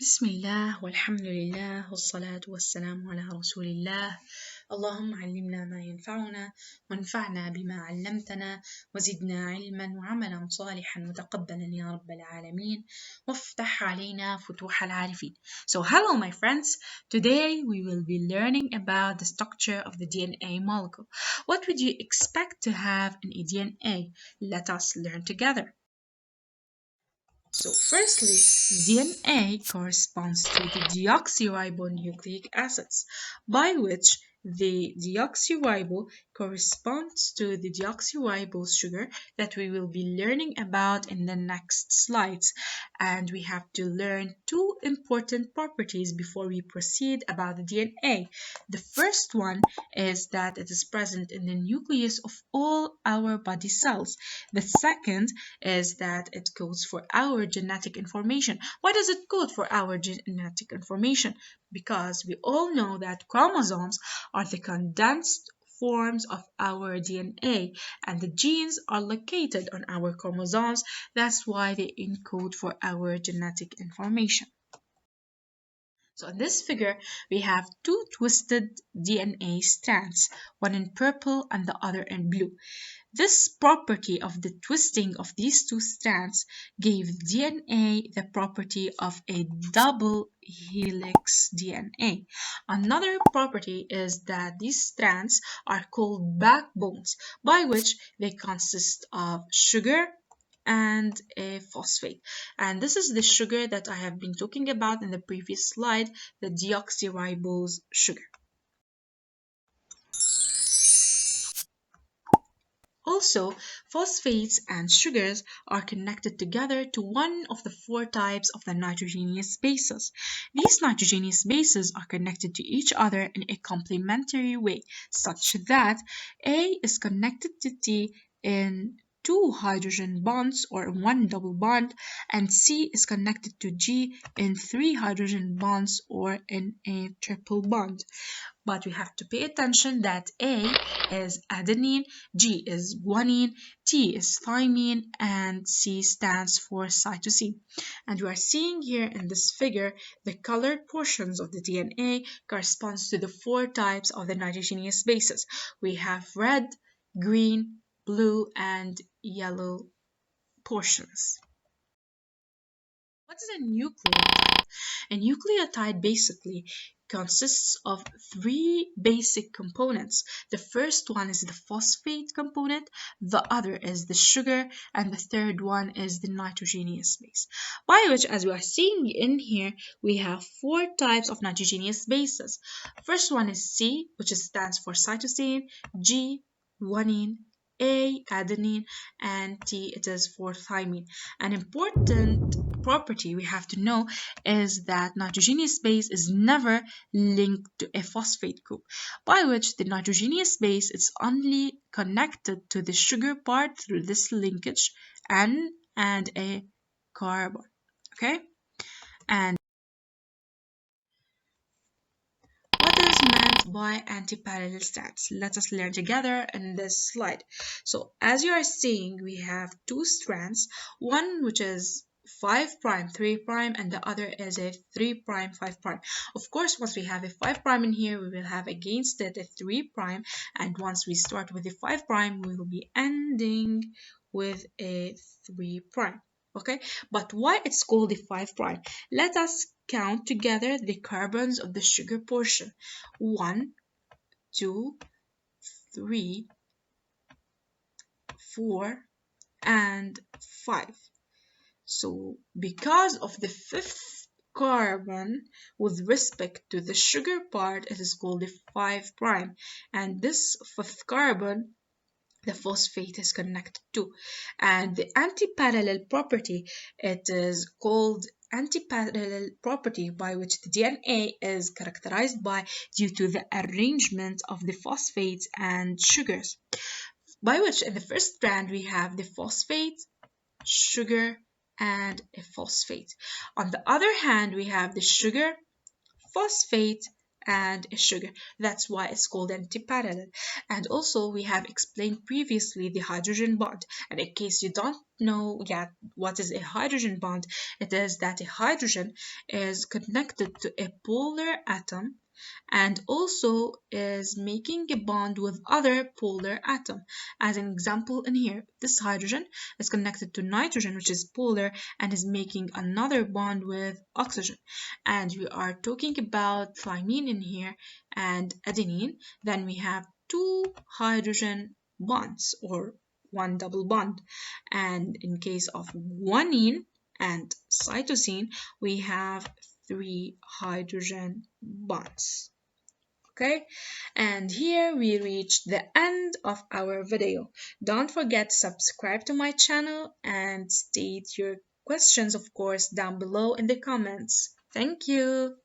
بسم الله والحمد لله والصلاة والسلام على رسول الله. اللهم علمنا ما ينفعنا وانفعنا بما علمتنا وزدنا علما وعملا صالحا متقبلا يا رب العالمين وافتح علينا فتوح العارفين. So hello my friends, today we will be learning about the structure of the DNA molecule. What would you expect to have in a DNA? Let us learn together. So firstly, DNA corresponds to the deoxyribonucleic acids, by which the deoxyribo corresponds to the deoxyribose sugar that we will be learning about in the next slides. And we have to learn two important properties before we proceed about the DNA. The first one is that it is present in the nucleus of all our body cells. The second is that it codes for our genetic information. Why does it code for our genetic information? Because we all know that chromosomes are the condensed forms of our DNA, and the genes are located on our chromosomes. That's why they encode for our genetic information. So in this figure, we have two twisted DNA strands, one in purple and the other in blue. This property of the twisting of these two strands gave DNA the property of a double helix DNA. Another property is that these strands are called backbones, by which they consist of sugar and a phosphate. And this is the sugar that I have been talking about in the previous slide, the deoxyribose sugar. Also, phosphates and sugars are connected together to one of the four types of the nitrogenous bases. These nitrogenous bases are connected to each other in a complementary way, such that A is connected to T in two hydrogen bonds or one double bond, and C is connected to G in three hydrogen bonds or in a triple bond. But we have to pay attention that A is adenine, G is guanine, T is thymine, and C stands for cytosine. And we are seeing here in this figure the colored portions of the DNA corresponds to the four types of the nitrogenous bases. We have red, green, blue, and yellow portions. What is a nucleotide? A nucleotide basically consists of three basic components. The first one is the phosphate component, the other is the sugar, and the third one is the nitrogenous base. By which, as we are seeing in here, we have four types of nitrogenous bases. First one is C, which stands for cytosine, G, guanine, A, adenine, and T, it is for thymine. An important property we have to know is that nitrogenous base is never linked to a phosphate group, by which the nitrogenous base is only connected to the sugar part through this linkage N and a carbon. Okay? And what is meant by antiparallel strands? Let us learn together in this slide. So as you are seeing, we have two strands, one which is 5 prime 3 prime and the other is a 3 prime 5 prime. Of course, once we have a 5 prime in here, we will have against it a 3 prime, and once we start with a 5 prime, we will be ending with a 3 prime. Okay, but why it's called a 5 prime? Let us count together the carbons of the sugar portion. 1, 2, 3, 4, and 5. So because of the fifth carbon with respect to the sugar part, it is called the 5 prime. And this fifth carbon, the phosphate is connected to. And the antiparallel property, it is called antiparallel property by which the DNA is characterized by due to the arrangement of the phosphates and sugars. By which in the first strand we have the phosphate, sugar, and a phosphate. On the other hand, we have the sugar, phosphate, and a sugar. That's why it's called antiparallel. And also we have explained previously the hydrogen bond. And in case you don't know yet what is a hydrogen bond, it is that a hydrogen is connected to a polar atom and also is making a bond with other polar atom. As an example in here, this hydrogen is connected to nitrogen, which is polar, and is making another bond with oxygen. And we are talking about thymine in here and adenine. Then we have two hydrogen bonds or one double bond. And in case of guanine and cytosine, we have three hydrogen bonds. Okay, and here we reach the end of our video. Don't forget to subscribe to my channel and state your questions, of course, down below in the comments. Thank you.